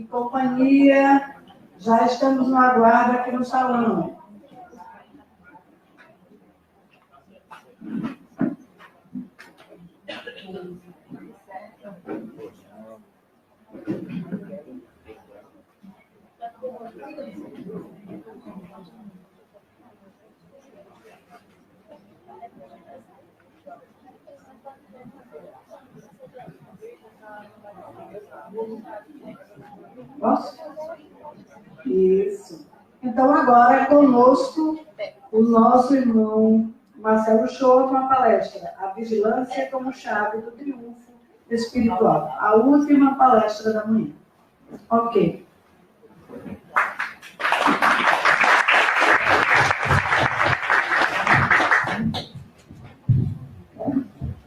companhia, já estamos no aguardo aqui no salão. Posso? Isso. Então, agora é conosco o nosso irmão Marcelo Shoa com a palestra A Vigilância como Chave do Triunfo Espiritual. A última palestra da manhã. Ok.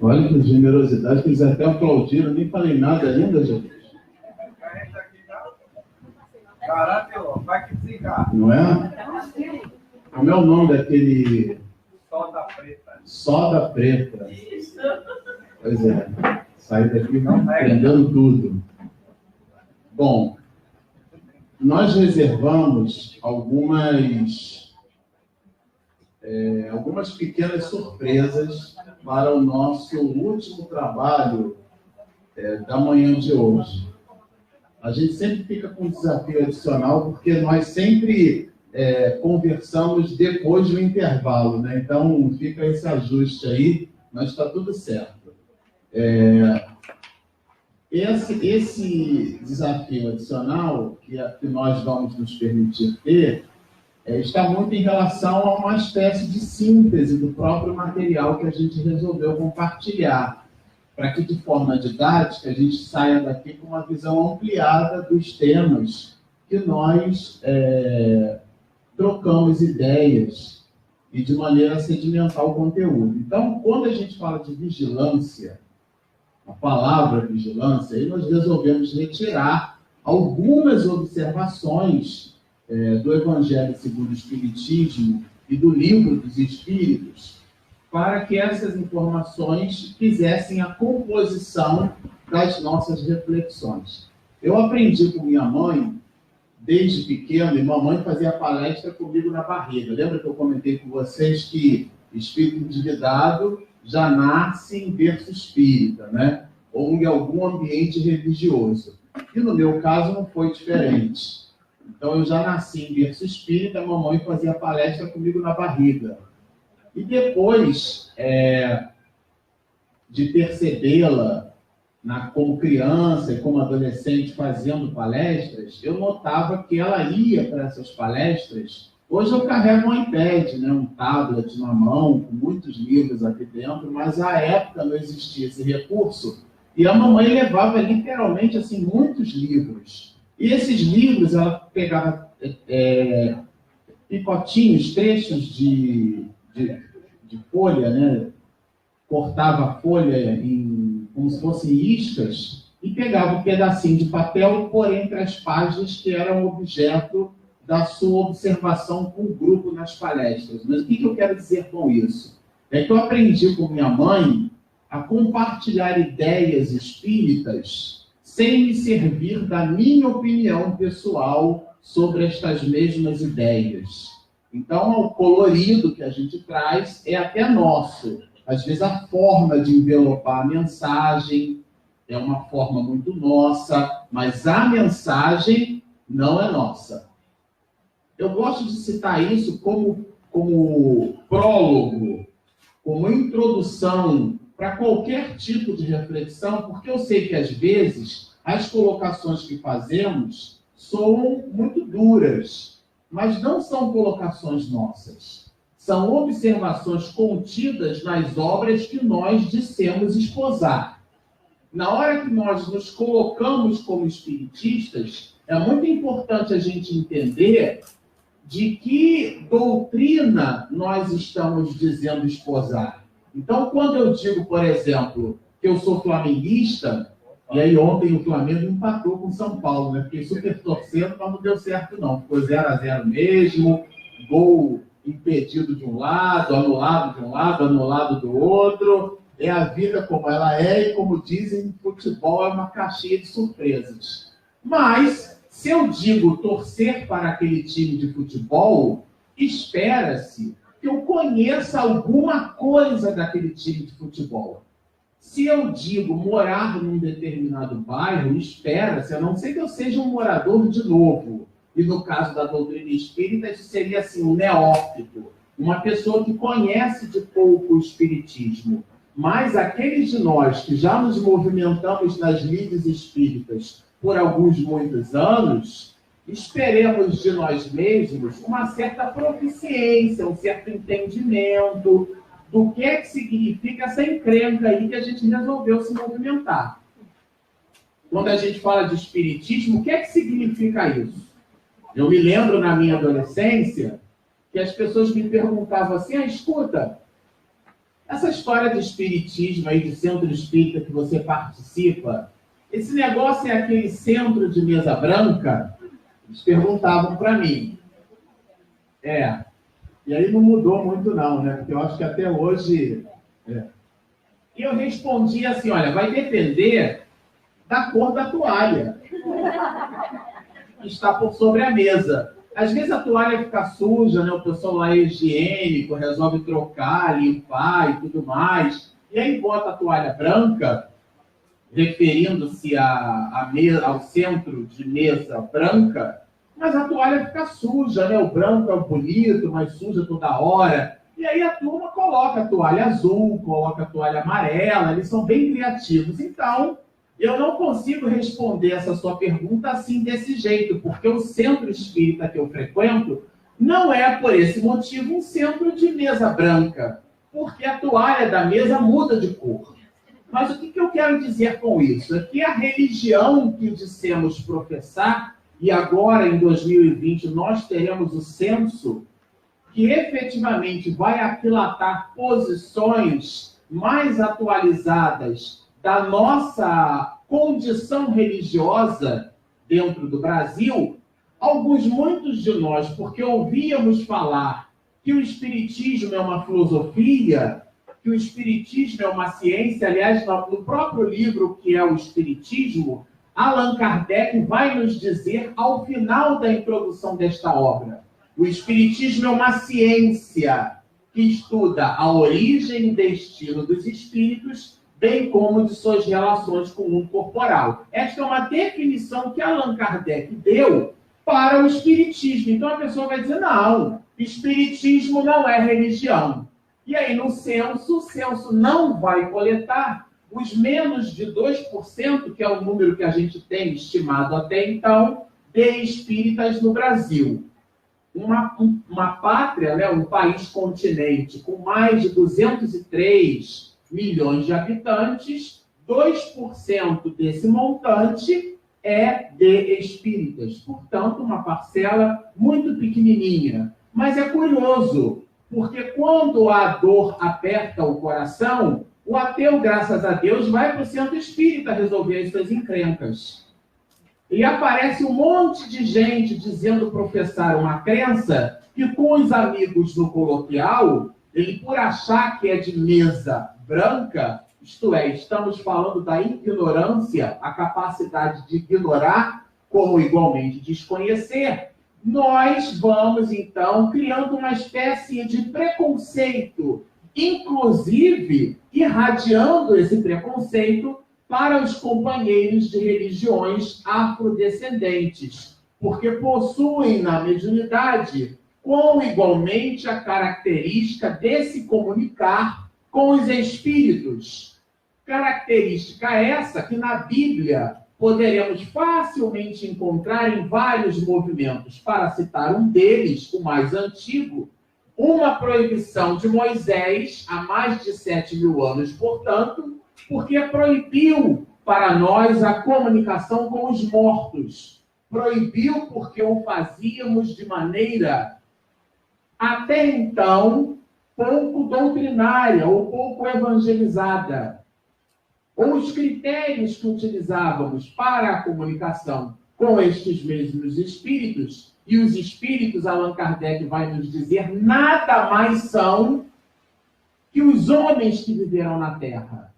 Olha que generosidade, que eles até aplaudiram, nem falei nada ainda, gente. Não é? Como é o nome daquele... Soda preta. Soda preta. Isso. Pois é. Saí daqui aprendendo tudo. Bom, nós reservamos algumas pequenas surpresas para o nosso último trabalho da manhã de hoje. A gente sempre fica com um desafio adicional, porque nós sempre conversamos depois do intervalo, né? Então, fica esse ajuste aí, mas está tudo certo. Esse desafio adicional que nós vamos nos permitir ter está muito em relação a uma espécie de síntese do próprio material que a gente resolveu compartilhar, para que, de forma didática, a gente saia daqui com uma visão ampliada dos temas que nós trocamos ideias e de maneira a sedimentar o conteúdo. Então, quando a gente fala de vigilância, a palavra vigilância, aí nós resolvemos retirar algumas observações do Evangelho segundo o Espiritismo e do Livro dos Espíritos, para que essas informações fizessem a composição das nossas reflexões. Eu aprendi com minha mãe, desde pequeno, e mamãe fazia palestra comigo na barriga. Lembra que eu comentei com vocês que espírito endividado já nasce em berço espírita, né? Ou em algum ambiente religioso. E no meu caso não foi diferente. Então eu já nasci em berço espírita, a mamãe fazia palestra comigo na barriga. E depois de percebê-la como criança e como adolescente fazendo palestras, eu notava que ela ia para essas palestras. Hoje eu carrego um iPad, né, um tablet na mão, com muitos livros aqui dentro, mas à época não existia esse recurso. E a mamãe levava literalmente assim, muitos livros. E esses livros ela pegava picotinhos, trechos de folha, né? Cortava a folha como se fossem iscas e pegava um pedacinho de papel por entre as páginas que eram objeto da sua observação com o grupo nas palestras. Mas o que eu quero dizer com isso? É que eu aprendi com minha mãe a compartilhar ideias espíritas sem me servir da minha opinião pessoal sobre estas mesmas ideias. Então, o colorido que a gente traz é até nosso. Às vezes, a forma de envelopar a mensagem é uma forma muito nossa, mas a mensagem não é nossa. Eu gosto de citar isso como prólogo, como introdução para qualquer tipo de reflexão, porque eu sei que, às vezes, as colocações que fazemos soam muito duras, mas não são colocações nossas. São observações contidas nas obras que nós dissemos esposar. Na hora que nós nos colocamos como espiritistas, é muito importante a gente entender de que doutrina nós estamos dizendo esposar. Então, quando eu digo, por exemplo, que eu sou flamenguista, e aí ontem o Flamengo empatou com o São Paulo, né? Fiquei super torcendo, mas não deu certo não. Ficou 0-0 mesmo, gol impedido de um lado, anulado do outro. É a vida como ela é, e como dizem, futebol é uma caixinha de surpresas. Mas, Se eu digo torcer para aquele time de futebol, espera-se que eu conheça alguma coisa daquele time de futebol. Se eu digo morar num determinado bairro, espera-se, a não ser que eu seja um morador de novo. E no caso da doutrina espírita, isso seria assim, um neófito, uma pessoa que conhece de pouco o espiritismo. Mas aqueles de nós que já nos movimentamos nas lides espíritas por muitos anos, esperemos de nós mesmos uma certa proficiência, um certo entendimento do que é que significa essa encrenca aí que a gente resolveu se movimentar. Quando a gente fala de espiritismo, o que é que significa isso? Eu me lembro na minha adolescência que as pessoas me perguntavam assim, escuta, essa história de espiritismo aí, de centro espírita que você participa, esse negócio é aquele centro de mesa branca? Eles perguntavam para mim. E aí não mudou muito não, né? Porque eu acho que até hoje... E eu respondi assim, olha, vai depender da cor da toalha que está por sobre a mesa. Às vezes a toalha fica suja, né? O pessoal lá é higiênico, resolve trocar, limpar e tudo mais. E aí bota a toalha branca, referindo-se ao centro de mesa branca, mas a toalha fica suja, né? O branco é o bonito, mas suja toda hora. E aí a turma coloca a toalha azul, coloca a toalha amarela, eles são bem criativos. Então, eu não consigo responder essa sua pergunta assim, desse jeito, porque o centro espírita que eu frequento não é, por esse motivo, um centro de mesa branca, porque a toalha da mesa muda de cor. Mas o que eu quero dizer com isso? É que a religião que dissemos professar, e agora em 2020 nós teremos o censo, que efetivamente vai aquilatar posições mais atualizadas da nossa condição religiosa dentro do Brasil, muitos de nós, porque ouvíamos falar que o espiritismo é uma filosofia, que o espiritismo é uma ciência, aliás, no próprio livro que é o Espiritismo, Allan Kardec vai nos dizer ao final da introdução desta obra. O espiritismo é uma ciência que estuda a origem e destino dos espíritos, bem como de suas relações com o mundo corporal. Esta é uma definição que Allan Kardec deu para o espiritismo. Então a pessoa vai dizer, não, espiritismo não é religião. E aí, no censo, o censo não vai coletar os menos de 2%, que é o número que a gente tem estimado até então, de espíritas no Brasil. Uma pátria, né, um país-continente com mais de 203 milhões de habitantes, 2% desse montante é de espíritas. Portanto, uma parcela muito pequenininha. Mas é curioso, porque quando a dor aperta o coração, o ateu, graças a Deus, vai para o centro espírita resolver as suas encrencas. E aparece um monte de gente dizendo professar uma crença que com os amigos no coloquial, ele por achar que é de mesa branca, isto é, estamos falando da ignorância, a capacidade de ignorar, como igualmente desconhecer, nós vamos, então, criando uma espécie de preconceito, inclusive irradiando esse preconceito para os companheiros de religiões afrodescendentes, porque possuem na mediunidade com igualmente a característica de se comunicar com os espíritos. Característica essa que na Bíblia poderemos facilmente encontrar em vários movimentos. Para citar um deles, o mais antigo, uma proibição de Moisés, há mais de 7.000 anos, portanto, porque proibiu para nós a comunicação com os mortos. Proibiu porque o fazíamos de maneira, até então, pouco doutrinária ou pouco evangelizada. Ou os critérios que utilizávamos para a comunicação com estes mesmos espíritos, e os espíritos, Allan Kardec vai nos dizer, nada mais são que os homens que viveram na Terra,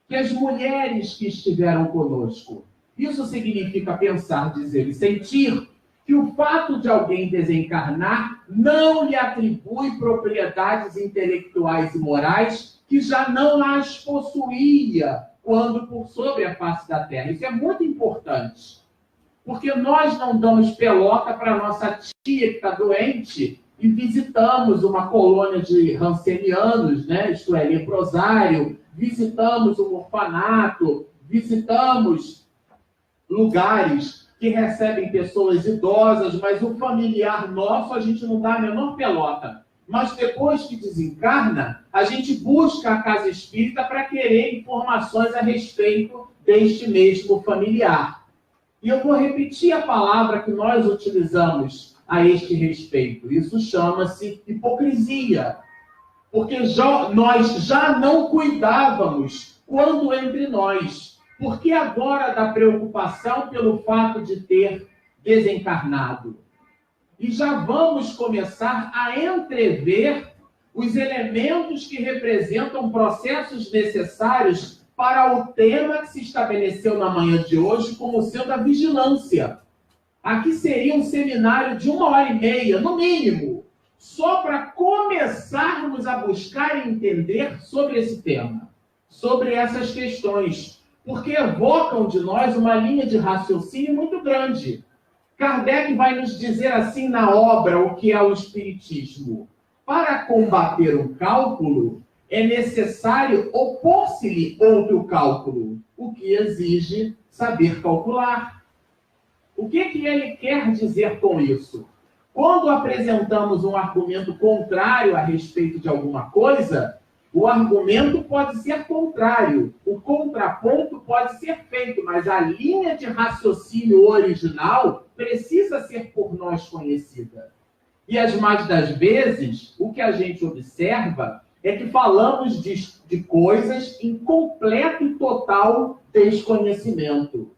que as mulheres que estiveram conosco. Isso significa pensar, dizer e sentir que o fato de alguém desencarnar não lhe atribui propriedades intelectuais e morais que já não as possuía quando por sobre a face da Terra. Isso é muito importante, porque nós não damos pelota para nossa tia que está doente e visitamos uma colônia de rancenianos, né? Isto é, leprosário, visitamos um orfanato, visitamos lugares que recebem pessoas idosas, mas o familiar nosso a gente não dá a menor pelota. Mas depois que desencarna, a gente busca a casa espírita para querer informações a respeito deste mesmo familiar. E eu vou repetir a palavra que nós utilizamos a este respeito. Isso chama-se hipocrisia. Porque nós já não cuidávamos quando entre nós. Por que agora da preocupação pelo fato de ter desencarnado? E já vamos começar a entrever os elementos que representam processos necessários para o tema que se estabeleceu na manhã de hoje como sendo a vigilância. Aqui seria um seminário de 1h30, no mínimo, só para começarmos a buscar e entender sobre esse tema, sobre essas questões, porque evocam de nós uma linha de raciocínio muito grande. Kardec vai nos dizer assim na obra o que é o Espiritismo. Para combater um cálculo, é necessário opor-se-lhe outro cálculo, o que exige saber calcular. O que ele quer dizer com isso? Quando apresentamos um argumento contrário a respeito de alguma coisa, o argumento pode ser contrário, o contraponto pode ser feito, mas a linha de raciocínio original precisa ser por nós conhecida. E as mais das vezes, o que a gente observa é que falamos de coisas em completo e total desconhecimento,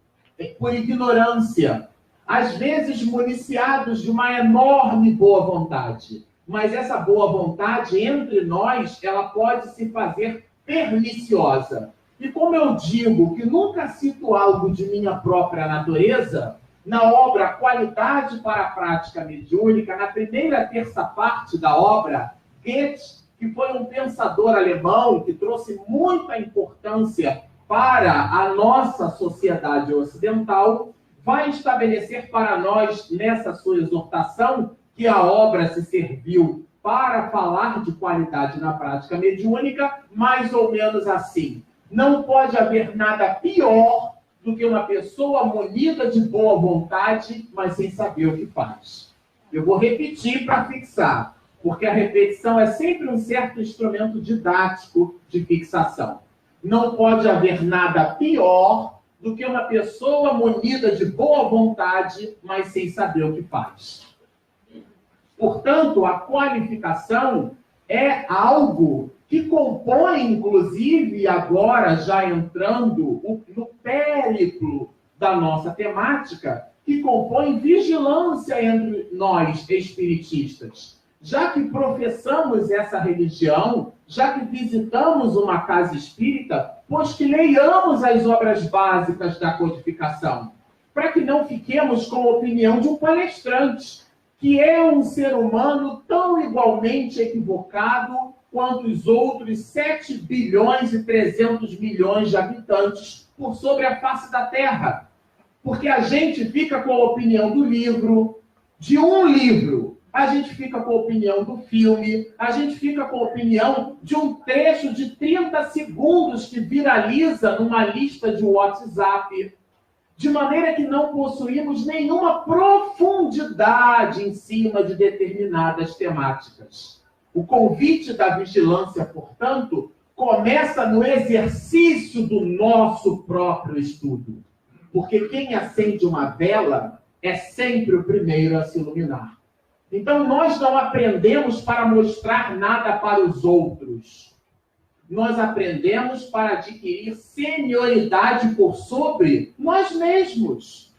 por ignorância, às vezes municiados de uma enorme boa vontade. Mas essa boa vontade, entre nós, ela pode se fazer perniciosa. E como eu digo que nunca cito algo de minha própria natureza, na obra Qualidade para a Prática Mediúnica, na primeira terça parte da obra, Goethe, que foi um pensador alemão que trouxe muita importância para a nossa sociedade ocidental, vai estabelecer para nós, nessa sua exortação, que a obra se serviu para falar de qualidade na prática mediúnica, mais ou menos assim. Não pode haver nada pior do que uma pessoa munida de boa vontade, mas sem saber o que faz. Eu vou repetir para fixar, porque a repetição é sempre um certo instrumento didático de fixação. Não pode haver nada pior do que uma pessoa munida de boa vontade, mas sem saber o que faz. Portanto, a qualificação é algo que compõe, inclusive, agora já entrando no périplo da nossa temática, que compõe vigilância entre nós, espiritistas. Já que professamos essa religião, já que visitamos uma casa espírita, pois que leiamos as obras básicas da codificação, para que não fiquemos com a opinião de um palestrante, que é um ser humano tão igualmente equivocado quanto os outros 7 bilhões e 300 milhões de habitantes por sobre a face da Terra. Porque a gente fica com a opinião do livro, de um livro, a gente fica com a opinião do filme, a gente fica com a opinião de um trecho de 30 segundos que viraliza numa lista de WhatsApp, de maneira que não possuímos nenhuma profundidade em cima de determinadas temáticas. O convite da vigilância, portanto, começa no exercício do nosso próprio estudo. Porque quem acende uma vela é sempre o primeiro a se iluminar. Então, nós não aprendemos para mostrar nada para os outros. Nós aprendemos para adquirir senioridade por sobre nós mesmos.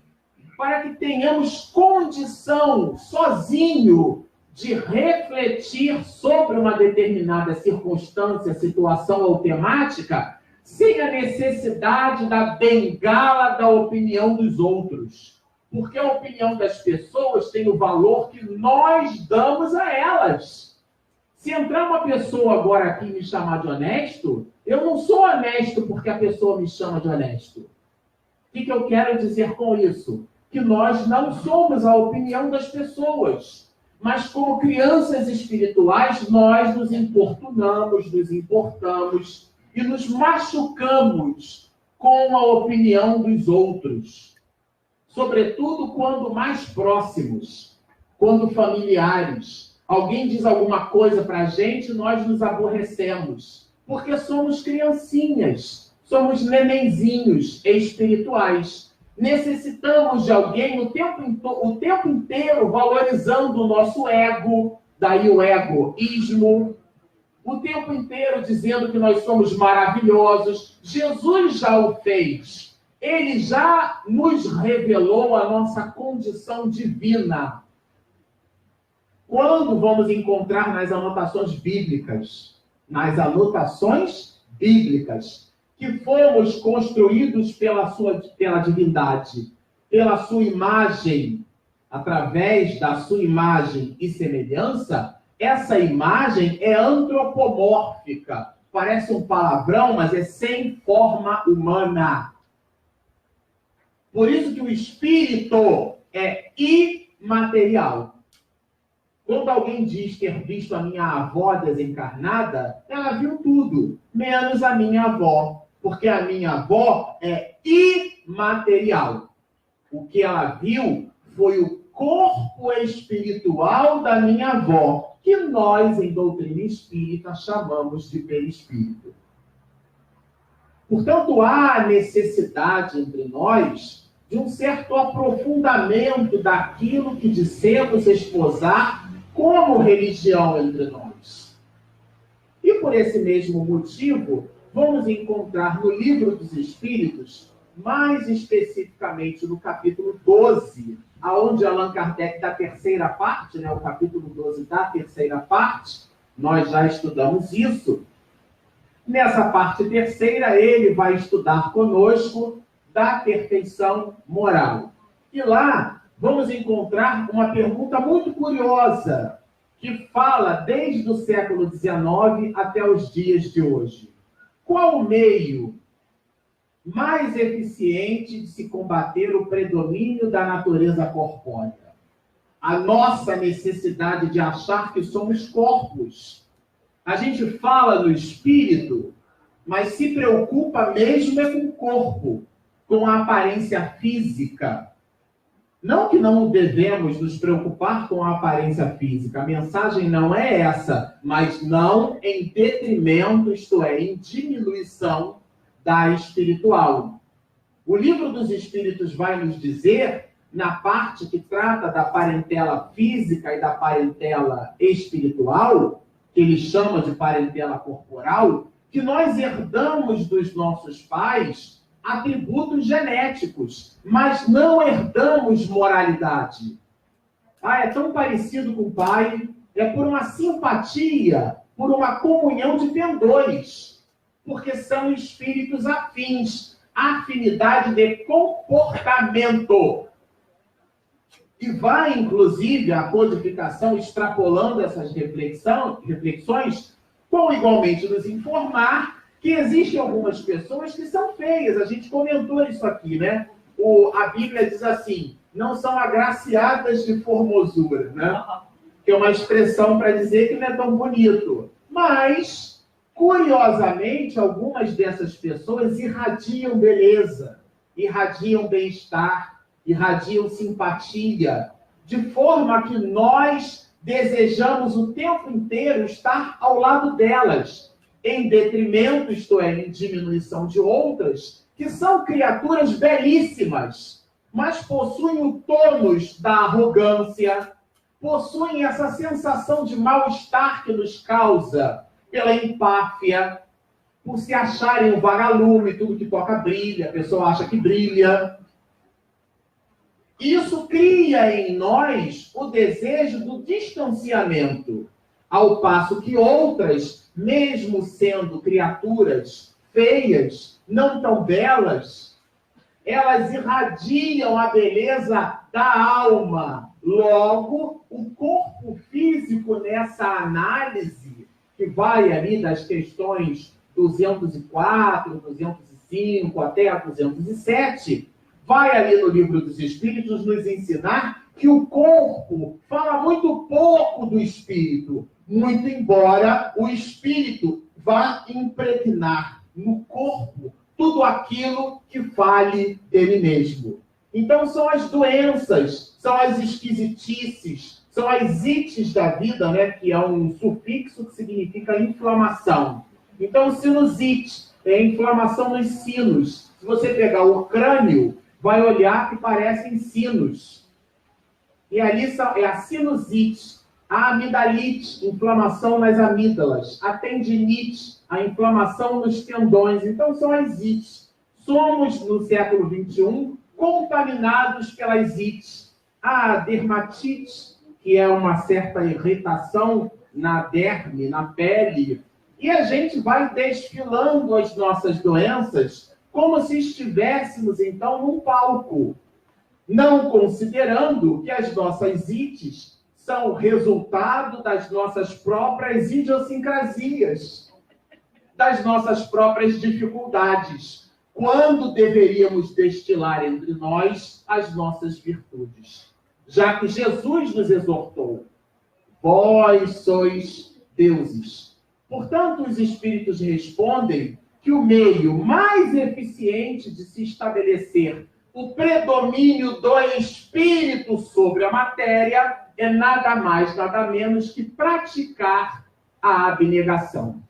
Para que tenhamos condição, sozinho, de refletir sobre uma determinada circunstância, situação ou temática, sem a necessidade da bengala da opinião dos outros. Porque a opinião das pessoas tem o valor que nós damos a elas. Se entrar uma pessoa agora aqui e me chamar de honesto, eu não sou honesto porque a pessoa me chama de honesto. O que eu quero dizer com isso? Que nós não somos a opinião das pessoas, mas como crianças espirituais, nós nos importunamos, nos importamos e nos machucamos com a opinião dos outros. Sobretudo quando mais próximos, quando familiares. Alguém diz alguma coisa para a gente, nós nos aborrecemos, porque somos criancinhas, somos nenenzinhos espirituais. Necessitamos de alguém o tempo inteiro valorizando o nosso ego, daí o egoísmo, o tempo inteiro dizendo que nós somos maravilhosos. Jesus já o fez. Ele já nos revelou a nossa condição divina. Quando vamos encontrar nas anotações bíblicas? Nas anotações bíblicas, que fomos construídos pela divindade, pela sua imagem, através da sua imagem e semelhança, essa imagem é antropomórfica. Parece um palavrão, mas é sem forma humana. Por isso que o espírito é imaterial. Quando alguém diz ter visto a minha avó desencarnada, ela viu tudo, menos a minha avó, porque a minha avó é imaterial. O que ela viu foi o corpo espiritual da minha avó, que nós, em doutrina espírita, chamamos de perispírito. Portanto, há necessidade entre nós de um certo aprofundamento daquilo que dissemos esposar como religião entre nós. E por esse mesmo motivo, vamos encontrar no Livro dos Espíritos, mais especificamente no capítulo 12, aonde Allan Kardec, da terceira parte, o capítulo 12 da terceira parte, nós já estudamos isso. Nessa parte terceira, ele vai estudar conosco da perfeição moral. E lá vamos encontrar uma pergunta muito curiosa, que fala desde o século XIX até os dias de hoje. Qual o meio mais eficiente de se combater o predomínio da natureza corpórea? A nossa necessidade de achar que somos corpos. A gente fala no espírito, mas se preocupa mesmo é com o corpo, com a aparência física. Não que não devemos nos preocupar com a aparência física, a mensagem não é essa, mas não em detrimento, isto é, em diminuição da espiritual. O Livro dos Espíritos vai nos dizer, na parte que trata da parentela física e da parentela espiritual, que ele chama de parentela corporal, que nós herdamos dos nossos pais atributos genéticos, mas não herdamos moralidade. É tão parecido com o pai, é por uma simpatia, por uma comunhão de pendores, porque são espíritos afins, afinidade de comportamento. E vai, inclusive, a codificação extrapolando essas reflexões, com igualmente nos informar que existem algumas pessoas que são feias. A gente comentou isso aqui, né? A Bíblia diz assim, não são agraciadas de formosura, né? Que é uma expressão para dizer que não é tão bonito. Mas, curiosamente, algumas dessas pessoas irradiam beleza, irradiam bem-estar, irradiam simpatia, de forma que nós desejamos o tempo inteiro estar ao lado delas, em detrimento, isto é, em diminuição de outras, que são criaturas belíssimas, mas possuem o tônus da arrogância, possuem essa sensação de mal-estar que nos causa pela empáfia, por se acharem um vagalume, tudo que toca brilha, a pessoa acha que brilha. Isso cria em nós o desejo do distanciamento, ao passo que outras, mesmo sendo criaturas feias, não tão belas, elas irradiam a beleza da alma. Logo, o corpo físico nessa análise, que vai ali das questões 204, 205 até a 207, vai ali no Livro dos Espíritos nos ensinar que o corpo fala muito pouco do espírito, muito embora o espírito vá impregnar no corpo tudo aquilo que fale dele mesmo. Então são as doenças, são as esquisitices, são as ites da vida, né, que é um sufixo que significa inflamação. Então, sinusite é inflamação nos sinos. Se você pegar o crânio, vai olhar que parecem sinos. E ali é a sinusite, a amidalite, inflamação nas amígdalas, a tendinite, a inflamação nos tendões. Então, são as ites. Somos, no século XXI, contaminados pelas ites. A dermatite, que é uma certa irritação na derme, na pele. E a gente vai desfilando as nossas doenças como se estivéssemos, então, num palco. Não considerando que as nossas ites são resultado das nossas próprias idiosincrasias, das nossas próprias dificuldades, quando deveríamos destilar entre nós as nossas virtudes. Já que Jesus nos exortou, vós sois deuses. Portanto, os Espíritos respondem que o meio mais eficiente de se estabelecer o predomínio do Espírito sobre a matéria é nada mais, nada menos que praticar a abnegação.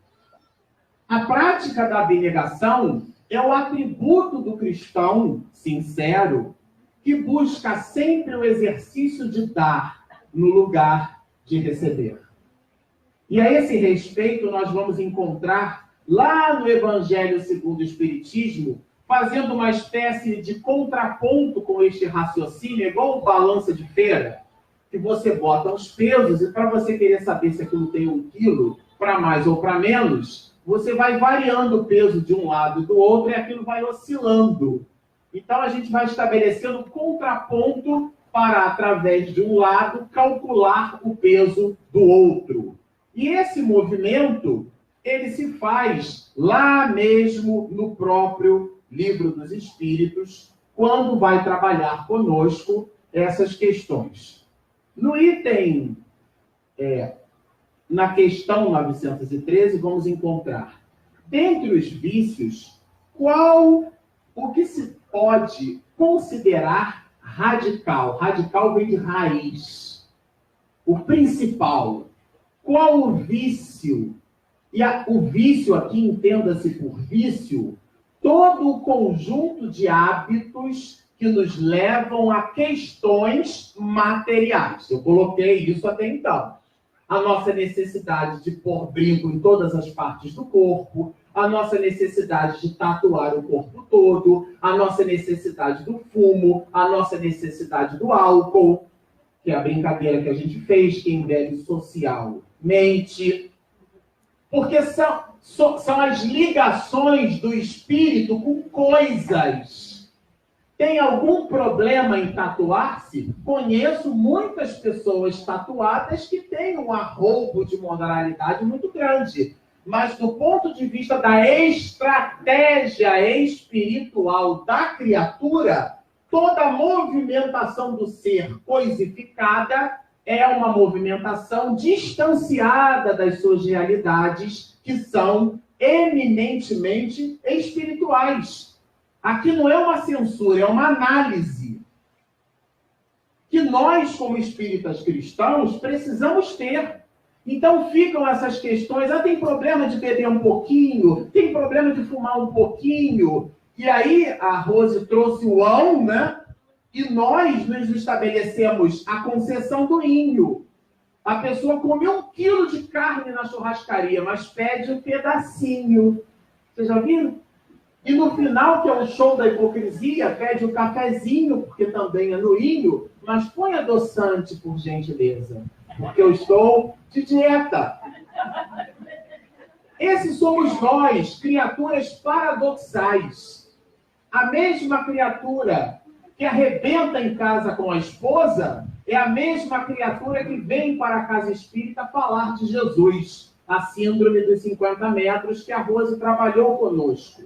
A prática da abnegação é o atributo do cristão sincero que busca sempre o exercício de dar no lugar de receber. E a esse respeito nós vamos encontrar lá no Evangelho segundo o Espiritismo, fazendo uma espécie de contraponto com este raciocínio, igual balança de feira, que você bota os pesos e para você querer saber se aquilo tem 1 quilo, para mais ou para menos, você vai variando o peso de um lado e do outro e aquilo vai oscilando. Então a gente vai estabelecendo contraponto para, através de um lado, calcular o peso do outro. E esse movimento, ele se faz lá mesmo no próprio Livro dos Espíritos, quando vai trabalhar conosco essas questões. No item, na questão 913, vamos encontrar, dentre os vícios, qual o que se pode considerar radical? Radical vem de raiz. O principal. Qual o vício? E o vício aqui, entenda-se por vício, todo o conjunto de hábitos que nos levam a questões materiais. Eu coloquei isso até então. A nossa necessidade de pôr brinco em todas as partes do corpo, a nossa necessidade de tatuar o corpo todo, a nossa necessidade do fumo, a nossa necessidade do álcool, que é a brincadeira que a gente fez, quem bebe socialmente. Porque são as ligações do espírito com coisas. Tem algum problema em tatuar-se? Conheço muitas pessoas tatuadas que têm um arroubo de moralidade muito grande. Mas do ponto de vista da estratégia espiritual da criatura, toda a movimentação do ser coisificada é uma movimentação distanciada das suas realidades, que são eminentemente espirituais. Aqui não é uma censura, é uma análise que nós, como espíritas cristãos, precisamos ter. Então ficam essas questões, tem problema de beber um pouquinho, tem problema de fumar um pouquinho. E aí a Rose trouxe o ão, né? E nós nos estabelecemos a concessão do inho. A pessoa come 1 quilo de carne na churrascaria, mas pede um pedacinho. Vocês já viram? E no final, que é o show da hipocrisia, pede um cafezinho, porque também é no inho, mas põe adoçante, por gentileza, porque eu estou de dieta. Esses somos nós, criaturas paradoxais. A mesma criatura que arrebenta em casa com a esposa é a mesma criatura que vem para a casa espírita falar de Jesus, a síndrome dos 50 metros que a Rose trabalhou conosco.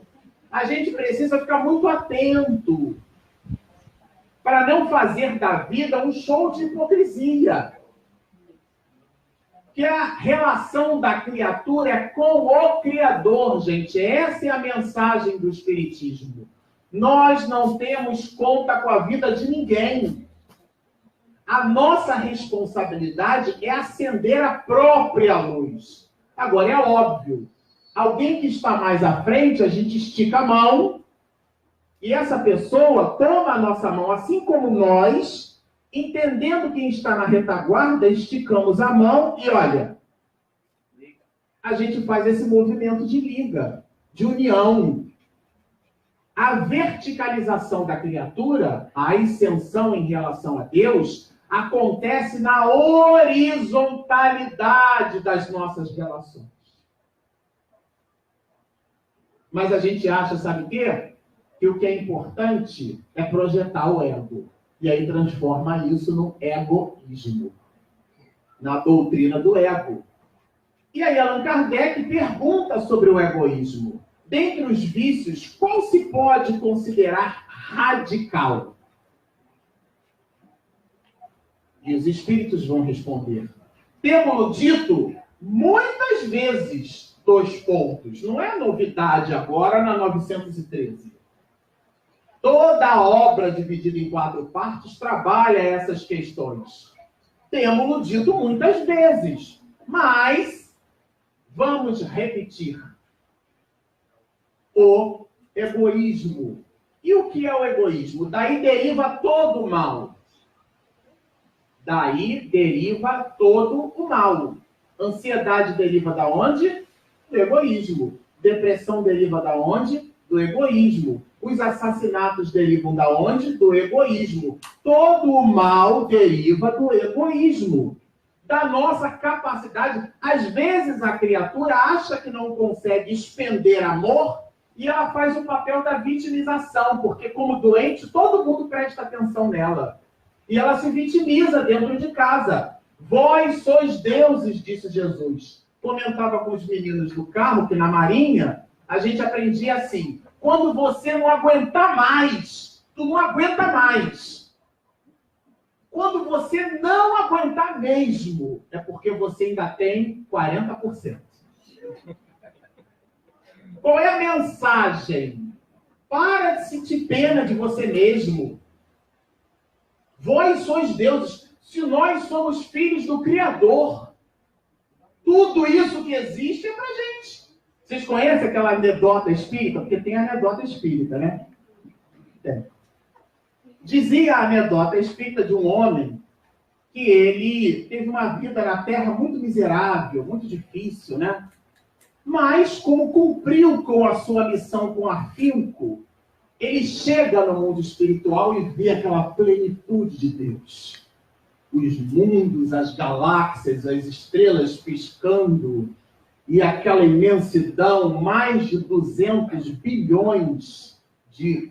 A gente precisa ficar muito atento para não fazer da vida um show de hipocrisia. Que a relação da criatura é com o Criador, gente. Essa é a mensagem do Espiritismo. Nós não temos conta com a vida de ninguém. A nossa responsabilidade é acender a própria luz. Agora, é óbvio, alguém que está mais à frente, a gente estica a mão e essa pessoa toma a nossa mão, assim como nós, entendendo quem está na retaguarda, esticamos a mão e, olha, a gente faz esse movimento de liga, de união. A verticalização da criatura, a ascensão em relação a Deus, acontece na horizontalidade das nossas relações. Mas a gente acha, sabe o quê? Que o que é importante é projetar o ego. E aí transforma isso num egoísmo. Na doutrina do ego. E aí Allan Kardec pergunta sobre o egoísmo. Dentre os vícios, qual se pode considerar radical? E os espíritos vão responder. Temos-lo dito muitas vezes, 2 pontos. Não é novidade agora na 913. Toda a obra dividida em 4 partes trabalha essas questões. Temos-lo dito muitas vezes, mas vamos repetir. O egoísmo. E o que é o egoísmo? Daí deriva todo o mal. Daí deriva todo o mal. Ansiedade deriva da onde? Do egoísmo. Depressão deriva da onde? Do egoísmo. Os assassinatos derivam da onde? Do egoísmo. Todo o mal deriva do egoísmo. Da nossa capacidade. Às vezes a criatura acha que não consegue expender amor e ela faz o papel da vitimização, porque como doente, todo mundo presta atenção nela. E ela se vitimiza dentro de casa. Vós sois deuses, disse Jesus. Comentava com os meninos do carro que na Marinha, a gente aprendia assim, quando você não aguentar mais, tu não aguenta mais. Quando você não aguentar mesmo, é porque você ainda tem 40%. Qual é a mensagem? Para de sentir pena de você mesmo. Vós sois deuses. Se nós somos filhos do Criador, tudo isso que existe é pra gente. Vocês conhecem aquela anedota espírita? Porque tem anedota espírita, né? Dizia a anedota espírita de um homem que ele teve uma vida na Terra muito miserável, muito difícil, né? Mas, como cumpriu com a sua missão com afinco, ele chega no mundo espiritual e vê aquela plenitude de Deus. Os mundos, as galáxias, as estrelas piscando, e aquela imensidão, mais de 200 bilhões de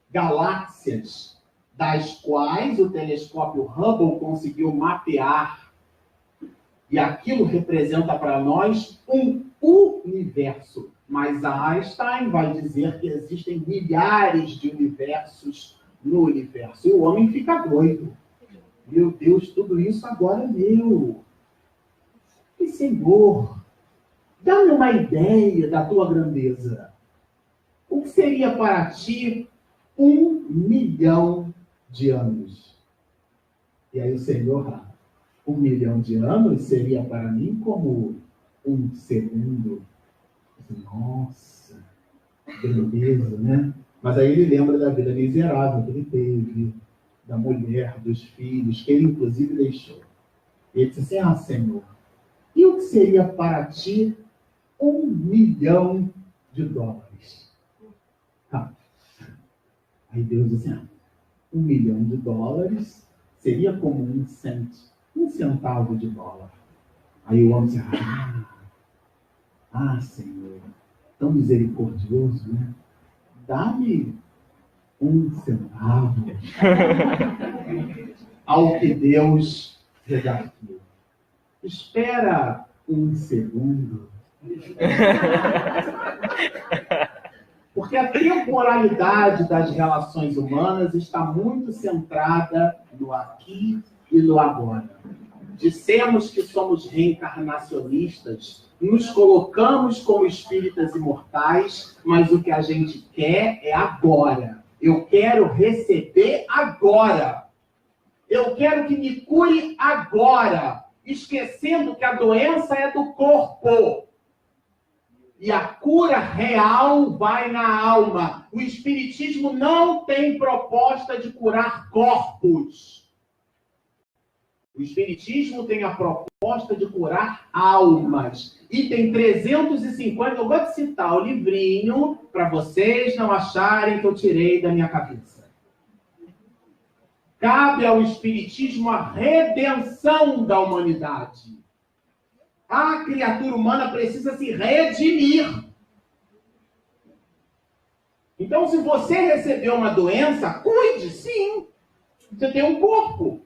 galáxias, das quais o telescópio Hubble conseguiu mapear. E aquilo representa para nós um universo. Mas a Einstein vai dizer que existem milhares de universos no universo. E o homem fica doido. Meu Deus, tudo isso agora é meu. E Senhor, dá-me uma ideia da tua grandeza. O que seria para ti 1 milhão de anos? E aí o Senhor, 1 milhão de anos seria para mim como 1 segundo. Nossa, grandeza, né? Mas aí ele lembra da vida miserável que ele teve, da mulher, dos filhos, que ele inclusive deixou. E ele disse assim, Senhor, e o que seria para ti 1 milhão de dólares? Aí Deus disse assim, 1 milhão de dólares seria como 1 centavo de dólar. Aí o homem disse, Ah, Senhor, tão misericordioso, né? Dá-me 1 centavo. Ao que Deus redarguiu. Espera 1 segundo. Porque a temporalidade das relações humanas está muito centrada no aqui e no agora. Dissemos que somos reencarnacionistas, nos colocamos como espíritas imortais, mas o que a gente quer é agora. Eu quero receber agora. Eu quero que me cure agora, esquecendo que a doença é do corpo. E a cura real vai na alma. O Espiritismo não tem proposta de curar corpos. O Espiritismo tem a proposta de curar almas. Item 350, eu vou citar o livrinho para vocês não acharem que eu tirei da minha cabeça. Cabe ao Espiritismo a redenção da humanidade. A criatura humana precisa se redimir. Então, se você recebeu uma doença, cuide, sim. Você tem um corpo.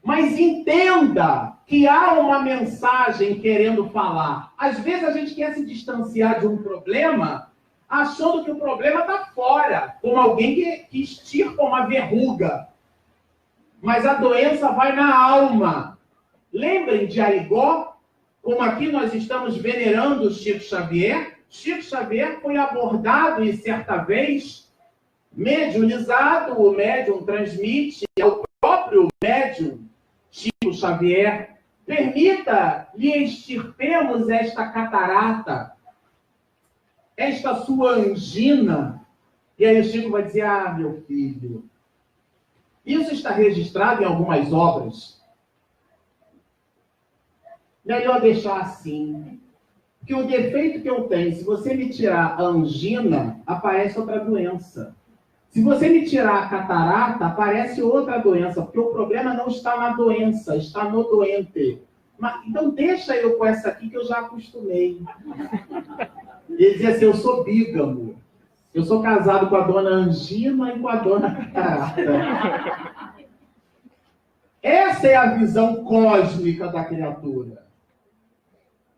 Mas entenda que há uma mensagem querendo falar. Às vezes a gente quer se distanciar de um problema, achando que o problema está fora, como alguém que extirpa uma verruga. Mas a doença vai na alma. Lembrem de Arigó, como aqui nós estamos venerando o Chico Xavier. Chico Xavier foi abordado e certa vez mediunizado, o médium transmite, é o próprio médium Chico Xavier. Permita lhe extirpemos esta catarata, esta sua angina. E aí o Chico vai dizer, ah, meu filho, isso está registrado em algumas obras. Melhor deixar assim. Porque o defeito que eu tenho, se você me tirar a angina, aparece outra doença. Se você me tirar a catarata, aparece outra doença. Porque o problema não está na doença, está no doente. Mas, então deixa eu com essa aqui que eu já acostumei. Ele dizia assim, eu sou bígamo. Eu sou casado com a dona Angina e com a dona Catarata. Essa é a visão cósmica da criatura.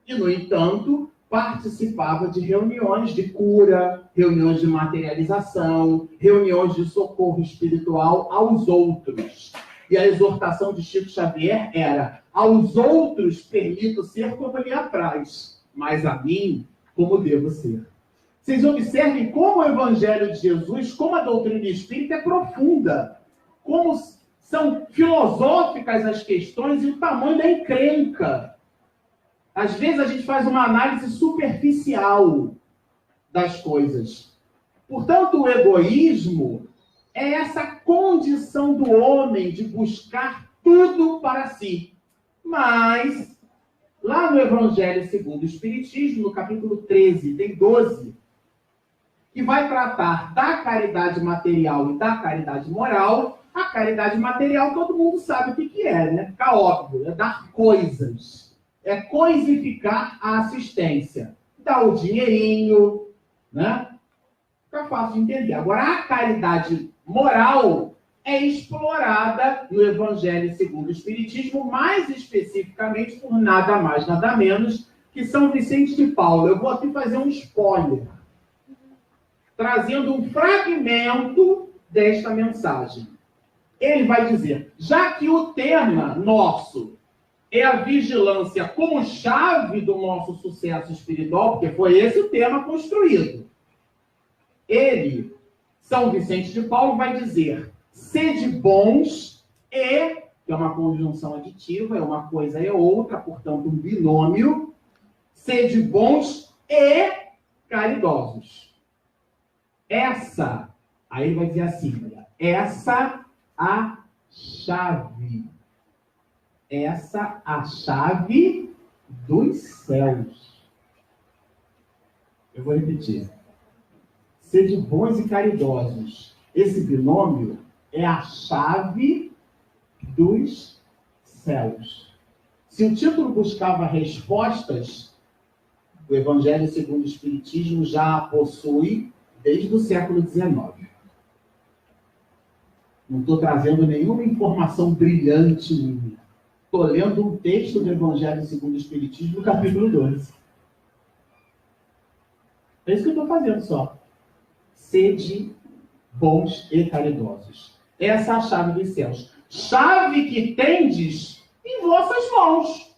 E, no entanto, participava de reuniões de cura, reuniões de materialização, reuniões de socorro espiritual aos outros. E a exortação de Chico Xavier era, aos outros permito ser como lhe apraz, mas a mim, como devo ser. Vocês observem como o Evangelho de Jesus, como a doutrina espírita é profunda, como são filosóficas as questões e o tamanho da encrenca. Às vezes a gente faz uma análise superficial das coisas. Portanto, o egoísmo é essa condição do homem de buscar tudo para si. Mas, lá no Evangelho segundo o Espiritismo, no capítulo 13, tem 12, que vai tratar da caridade material e da caridade moral. A caridade material todo mundo sabe o que é, né? Fica óbvio, é dar coisas. É coisificar a assistência. Dar o dinheirinho, né? Fica fácil de entender. Agora, a caridade moral é explorada no Evangelho segundo o Espiritismo, mais especificamente por nada mais, nada menos que São Vicente de Paulo. Eu vou aqui fazer um spoiler, trazendo um fragmento desta mensagem. Ele vai dizer, já que o tema nosso é a vigilância como chave do nosso sucesso espiritual, porque foi esse o tema construído. Ele, São Vicente de Paulo, vai dizer, sede bons e, que é uma conjunção aditiva, é uma coisa e outra, portanto, um binômio, sede bons e caridosos. Essa, aí ele vai dizer assim, essa a chave. Essa a chave dos céus. Eu vou repetir. Sede bons e caridosos. Esse binômio é a chave dos céus. Se o título buscava respostas, o Evangelho segundo o Espiritismo já possui desde o século XIX. Não estou trazendo nenhuma informação brilhante minha. Estou lendo um texto do Evangelho segundo o Espiritismo, no capítulo 12. É isso que eu estou fazendo só. Sede bons e caridosos. Essa é a chave dos céus. Chave que tendes em vossas mãos.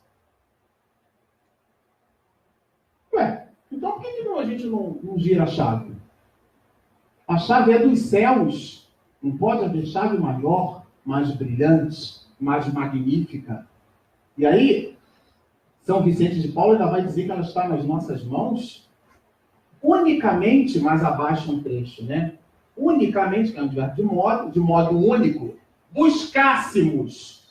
Ué, então por que a gente não gira a chave? A chave é dos céus. Não pode haver chave maior, mais brilhante, mais magnífica. E aí, São Vicente de Paulo ainda vai dizer que ela está nas nossas mãos unicamente, mais abaixo um trecho, né? Unicamente, que é um verbo de modo único, buscássemos,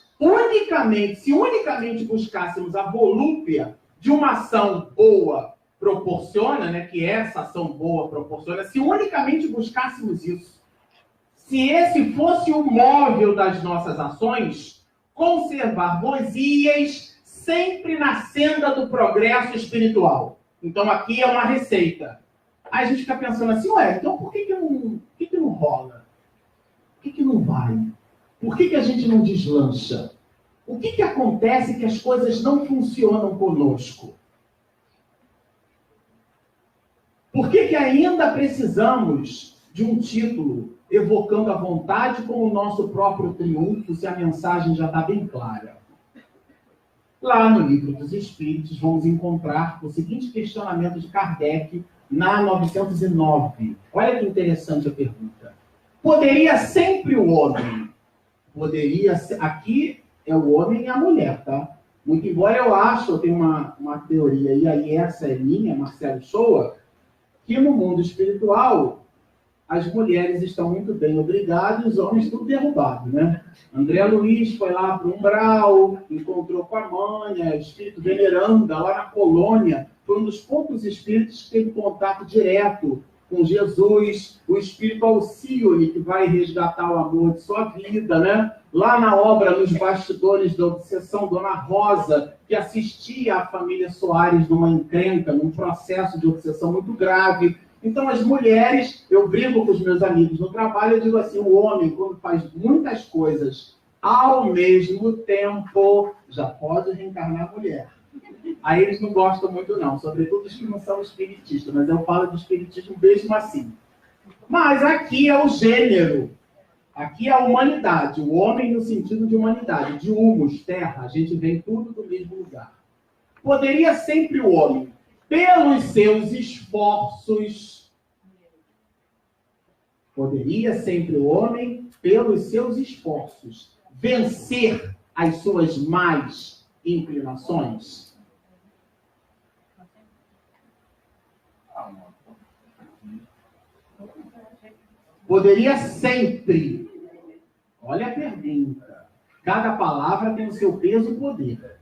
se unicamente buscássemos a volúpia de uma ação boa proporciona, né? Que essa ação boa proporciona, se unicamente buscássemos isso, se esse fosse o móvel das nossas ações, conservar-vos-íeis sempre na senda do progresso espiritual. Então aqui é uma receita. Aí a gente fica pensando assim, ué, então por que não rola? Por que não vai? Por que a gente não deslancha? O que acontece que as coisas não funcionam conosco? Por que ainda precisamos de um título evocando a vontade como o nosso próprio triunfo, se a mensagem já está bem clara? Lá no Livro dos Espíritos, vamos encontrar o seguinte questionamento de Kardec, na 909. Olha que interessante a pergunta. Poderia sempre o homem? Aqui é o homem e a mulher, tá? Muito embora eu tenho uma teoria, e aí essa é minha, Marcelo Shoa, que no mundo espiritual as mulheres estão muito bem obrigadas e os homens tudo derrubado, né? André Luiz foi lá para o umbral, encontrou com a mãe, o espírito veneranda, lá na colônia, foi um dos poucos espíritos que teve contato direto com Jesus, o espírito Alcione, que vai resgatar o amor de sua vida, né? Lá na obra, nos bastidores da obsessão, Dona Rosa, que assistia a família Soares numa encrenca, num processo de obsessão muito grave. Então, as mulheres, eu brigo com os meus amigos no trabalho, eu digo assim, o homem, quando faz muitas coisas ao mesmo tempo, já pode reencarnar mulher. Aí eles não gostam muito, não, sobretudo os que não são espiritistas, mas eu falo do espiritismo mesmo assim. Mas aqui é o gênero, aqui é a humanidade, o homem no sentido de humanidade, de humus, terra, a gente vem tudo do mesmo lugar. Poderia sempre o homem, pelos seus esforços, vencer as suas más inclinações? Poderia sempre. Olha a pergunta. Cada palavra tem o seu peso e poder.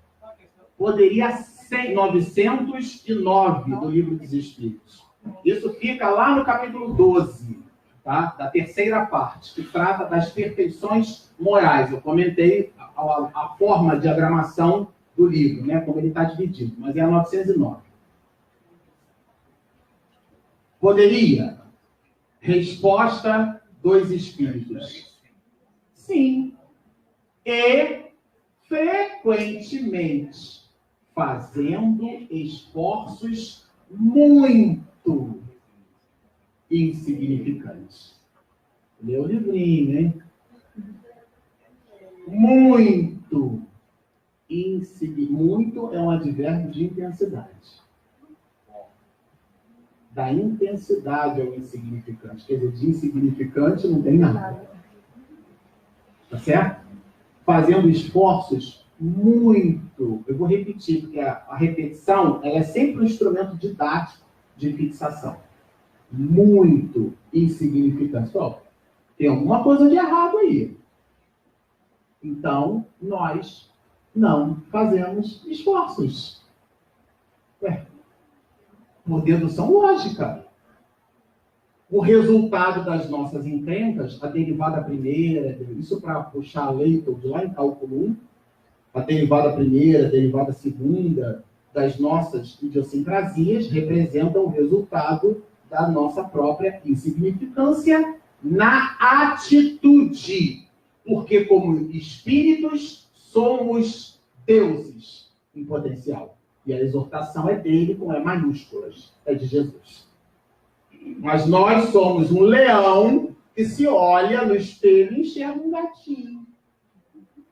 Poderia ser 909 do Livro dos Espíritos. Isso fica lá no capítulo 12, tá? Da terceira parte, que trata das perfeições morais. Eu comentei a forma de diagramação do livro, né? Como ele está dividido, mas é a 909. Poderia. Resposta dos espíritos. Sim. E frequentemente fazendo esforços muito insignificantes. Lê o livrinho, hein? Muito insignificante. Muito é um advérbio de intensidade. Da intensidade ao insignificante. Quer dizer, de insignificante não tem nada. Tá certo? Fazendo esforços muito. Eu vou repetir, porque a repetição ela é sempre um instrumento didático de fixação. Muito insignificante. Só, tem alguma coisa de errado aí. Então, nós não fazemos esforços. Por dedução lógica. O resultado das nossas encrencas, a derivada primeira, isso para puxar a Leighton de lá em cálculo 1, a derivada primeira, a derivada segunda, das nossas idiosincrasias representam o resultado da nossa própria insignificância na atitude. Porque, como espíritos, somos deuses em potencial. E a exortação é dele com E maiúsculas, é de Jesus. Mas nós somos um leão que se olha no espelho e enxerga um gatinho,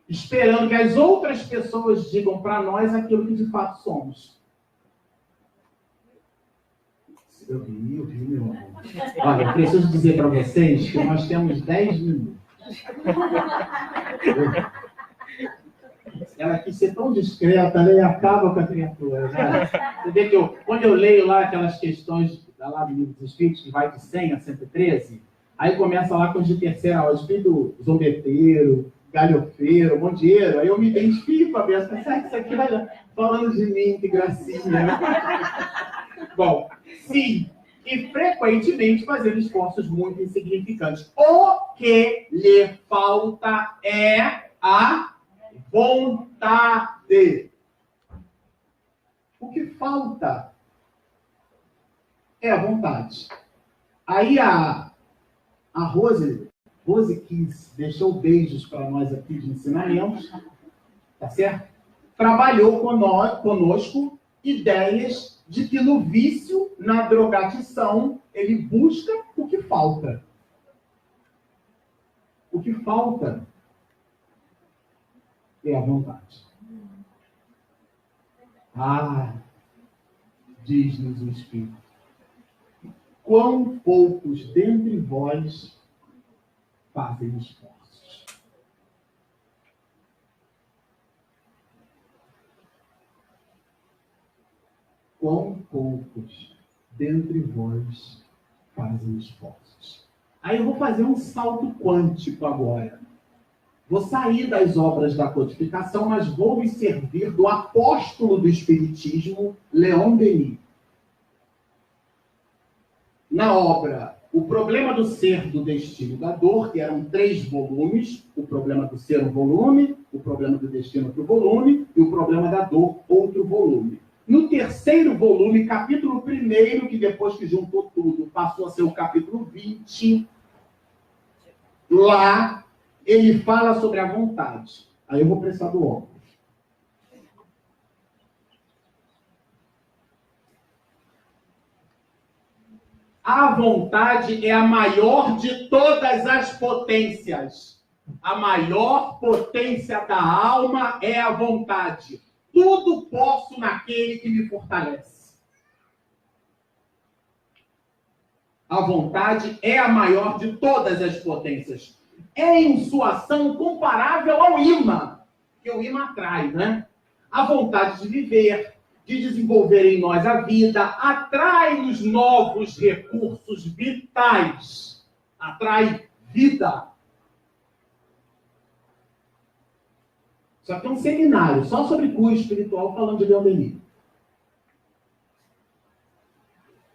esperando que as outras pessoas digam para nós aquilo que de fato somos. Eu vi, meu amor. Olha, eu preciso dizer para vocês que nós temos 10 minutos. Ela quis ser tão discreta, né? E acaba com a criatura. Né? Você vê que quando eu leio lá aquelas questões lá do Livro dos Espíritos, que vai de 100 a 113, aí começa lá com os de terceira aula, espírito zombeteiro, galhofeiro, mondieiro, aí eu me identifico a beça, sabe que isso aqui vai falando de mim, que gracinha, né? Bom, sim, e frequentemente fazendo esforços muito insignificantes. O que lhe falta é a vontade. O que falta é a vontade. Aí a Rose Kiss deixou beijos para nós aqui de ensinamentos, tá certo? Trabalhou conosco ideias de que no vício, na drogadição, ele busca o que falta. O que falta é a vontade. Diz-nos o Espírito, quão poucos dentre vós fazem esforços. Quão poucos dentre vós fazem esforços. Aí eu vou fazer um salto quântico agora. Vou sair das obras da codificação, mas vou me servir do apóstolo do Espiritismo, Leon Denis. Na obra O Problema do Ser, do Destino e da Dor, que eram 3 volumes, o Problema do Ser, um volume, o Problema do Destino, outro volume, e o Problema da Dor, outro volume. No 3º volume, capítulo 1º, que depois que juntou tudo, passou a ser o capítulo 20, lá ele fala sobre a vontade. Aí eu vou precisar do óculos. A vontade é a maior de todas as potências. A maior potência da alma é a vontade. Tudo posso naquele que me fortalece. A vontade é a maior de todas as potências. É em sua ação comparável ao imã, que o imã atrai, né? A vontade de viver, de desenvolver em nós a vida, atrai-nos novos recursos vitais. Atrai vida. Só tem um seminário só sobre cura espiritual falando de Leon Denis.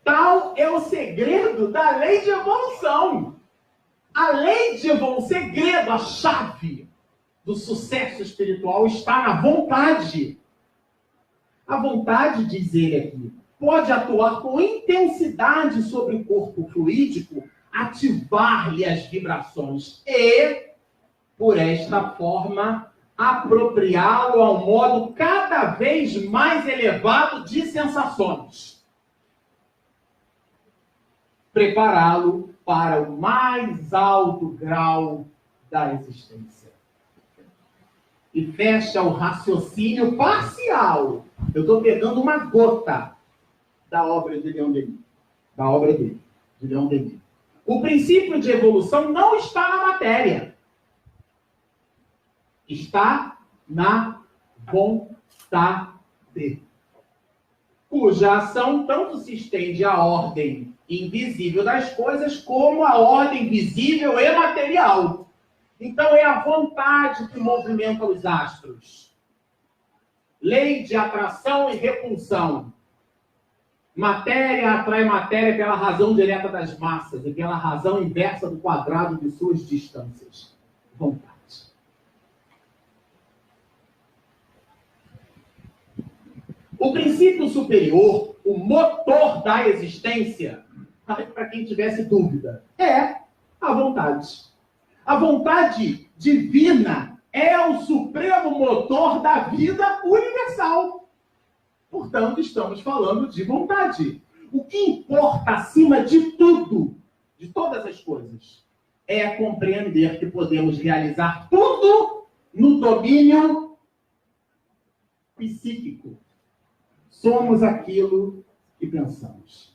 Tal é o segredo da lei de evolução. A lei de evolução, o segredo, a chave do sucesso espiritual está na vontade. A vontade, diz ele aqui, pode atuar com intensidade sobre o corpo fluídico, ativar-lhe as vibrações e, por esta forma, apropriá-lo a um modo cada vez mais elevado de sensações. Prepará-lo para o mais alto grau da existência. E fecha o raciocínio parcial. Eu estou pegando uma gota da obra de Leon Denis. Da obra dele, de Leon Denis. O princípio de evolução não está na matéria. Está na vontade. Cuja ação tanto se estende à ordem invisível das coisas como à ordem visível e material. Então é a vontade que movimenta os astros. Lei de atração e repulsão. Matéria atrai matéria pela razão direta das massas e pela razão inversa do quadrado de suas distâncias. Vontade. O princípio superior, o motor da existência, para quem tivesse dúvida, é a vontade. A vontade divina é o supremo motor da vida universal. Portanto, estamos falando de vontade. O que importa acima de tudo, de todas as coisas, é compreender que podemos realizar tudo no domínio psíquico. Somos aquilo que pensamos.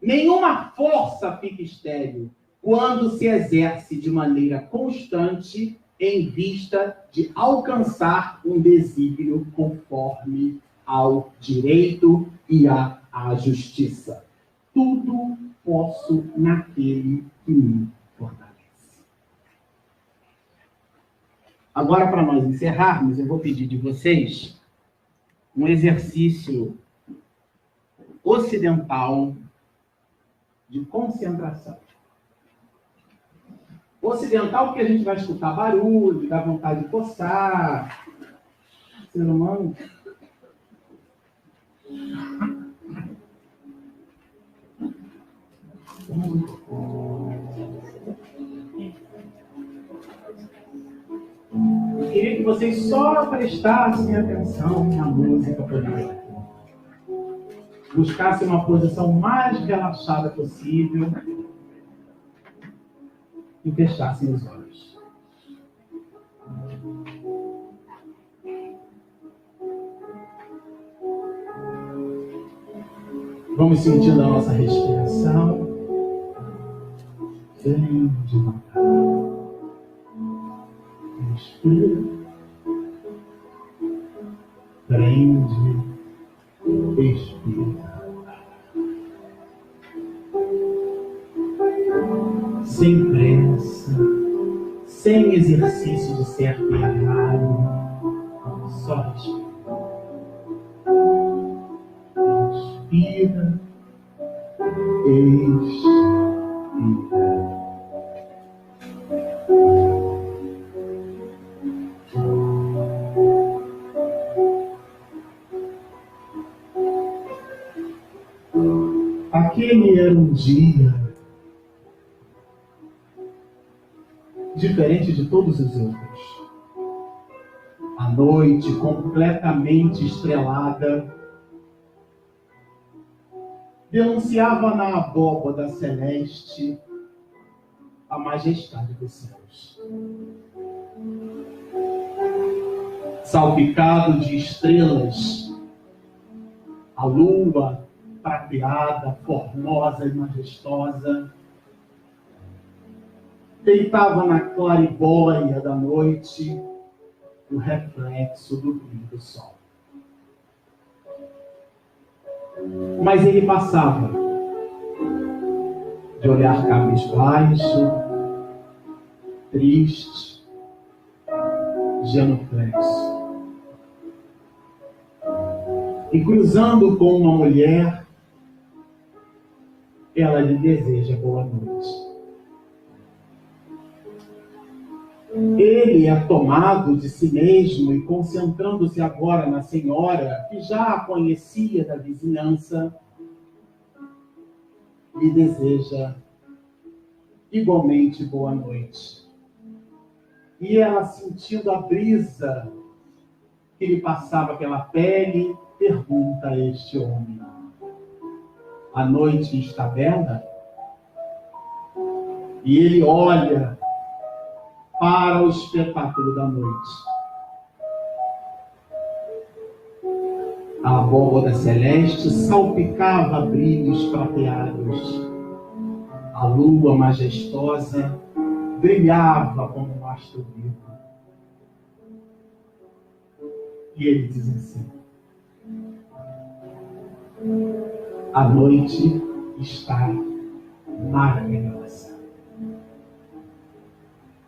Nenhuma força fica estéril quando se exerce de maneira constante em vista de alcançar um desígnio conforme ao direito e à justiça. Tudo posso naquele que me fortalece. Agora, para nós encerrarmos, eu vou pedir de vocês um exercício ocidental de concentração. Ocidental porque a gente vai escutar barulho, dá vontade de coçar. Ser humano. Eu queria que vocês só prestassem atenção na música, por exemplo. Buscassem uma posição mais relaxada possível e fechassem os olhos. Vamos sentindo a nossa respiração bem devagar. Inspira, prende, expira. Sem pressa, sem exercício de certo e errado, só respira. Inspira, expira. Aquele era um dia diferente de todos os outros. A noite completamente estrelada denunciava na abóbada celeste a majestade dos céus. Salpicado de estrelas, a lua prateada, formosa e majestosa, deitava na clariboia da noite o reflexo do brilho do sol. Mas ele passava, de olhar cabisbaixo, triste, genuflexo. E cruzando com uma mulher, ela lhe deseja boa noite. Ele é tomado de si mesmo e concentrando-se agora na senhora, que já a conhecia da vizinhança, lhe deseja igualmente boa noite. E ela, sentindo a brisa que lhe passava pela pele, pergunta a este homem: a noite está bela? E ele olha para o espetáculo da noite. A abóbada celeste salpicava brilhos prateados. A lua majestosa brilhava como um astro vivo. E ele diz assim: a noite está maravilhosa.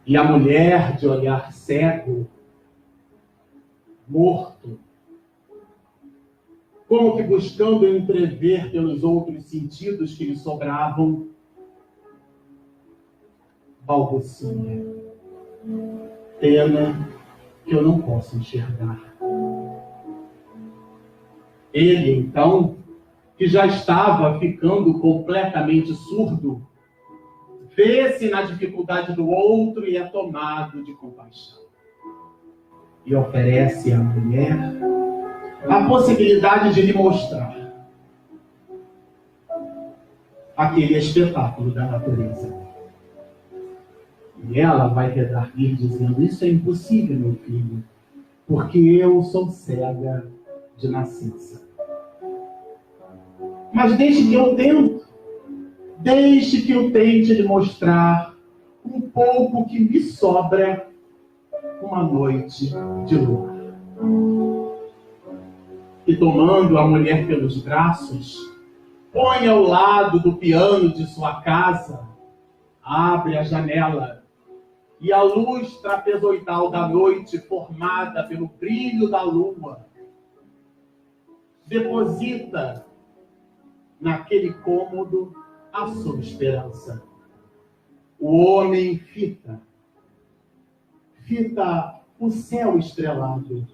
E a mulher, de olhar cego, morto, como que buscando entrever pelos outros sentidos que lhe sobravam, balbucia: pena que eu não posso enxergar. Ele, então, que já estava ficando completamente surdo, vê-se na dificuldade do outro e é tomado de compaixão. E oferece à mulher a possibilidade de lhe mostrar aquele espetáculo da natureza. E ela vai redarguir dizendo: isso é impossível, meu filho, porque eu sou cega de nascença. Mas deixe que eu tente lhe mostrar um pouco que me sobra uma noite de lua. E tomando a mulher pelos braços, põe ao lado do piano de sua casa, abre a janela, e a luz trapezoidal da noite, formada pelo brilho da lua, deposita naquele cômodo a sua esperança. O homem fita o céu estrelado,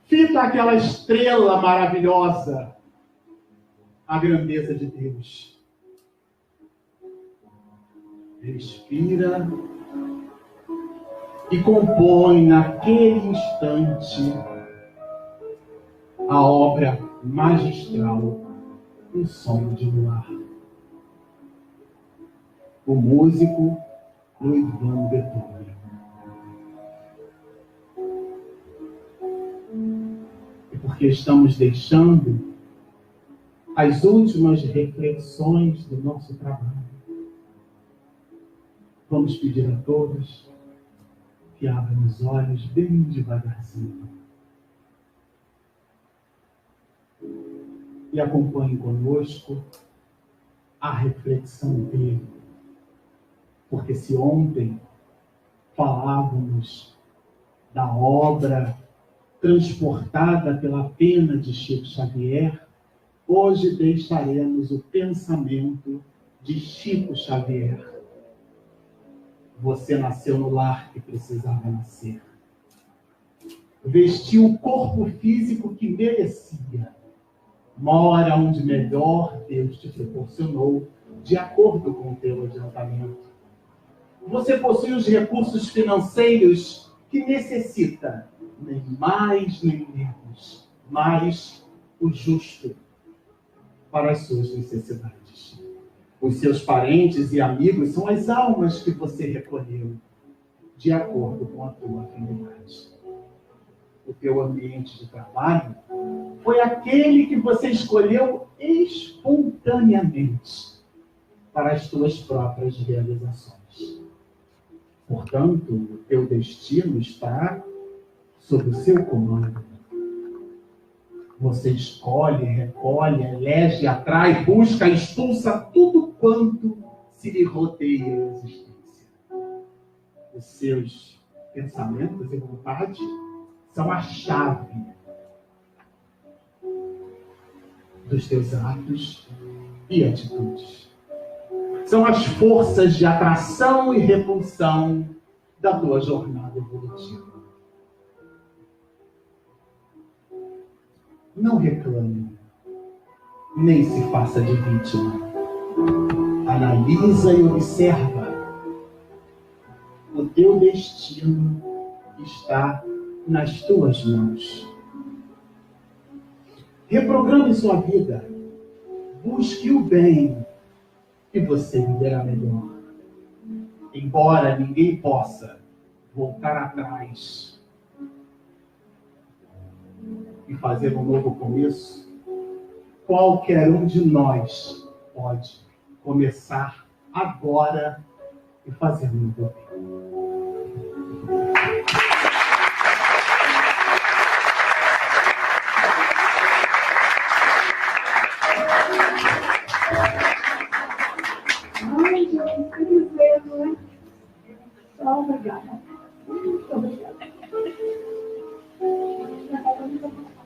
fita aquela estrela maravilhosa, a grandeza de Deus. Respira e compõe naquele instante a obra magistral, um som de luar. O músico Ludwig van Beethoven. E porque estamos deixando as últimas reflexões do nosso trabalho, vamos pedir a todos que abram os olhos bem devagarzinho e acompanhem conosco a reflexão dele. Porque se ontem falávamos da obra transportada pela pena de Chico Xavier, hoje deixaremos o pensamento de Chico Xavier. Você nasceu no lar que precisava nascer. Vestiu o corpo físico que merecia. Mora onde melhor Deus te proporcionou, de acordo com o teu adiantamento. Você possui os recursos financeiros que necessita, nem mais nem menos, mas o justo para as suas necessidades. Os seus parentes e amigos são as almas que você recolheu, de acordo com a tua afinidade. O teu ambiente de trabalho foi aquele que você escolheu espontaneamente para as tuas próprias realizações. Portanto, o teu destino está sob o seu comando. Você escolhe, recolhe, elege, atrai, busca, expulsa tudo quanto se lhe rodeia a existência. Os seus pensamentos e vontade são a chave dos teus atos e atitudes. São as forças de atração e repulsão da tua jornada evolutiva. Não reclame, nem se faça de vítima. Analisa e observa. O teu destino está nas tuas mãos. Reprograme sua vida. Busque o bem e você viverá melhor. Embora ninguém possa voltar atrás e fazer um novo começo, qualquer um de nós pode começar agora e fazer um novo bem. Ai, gente, que dizer, né? Obrigada. Muito obrigada.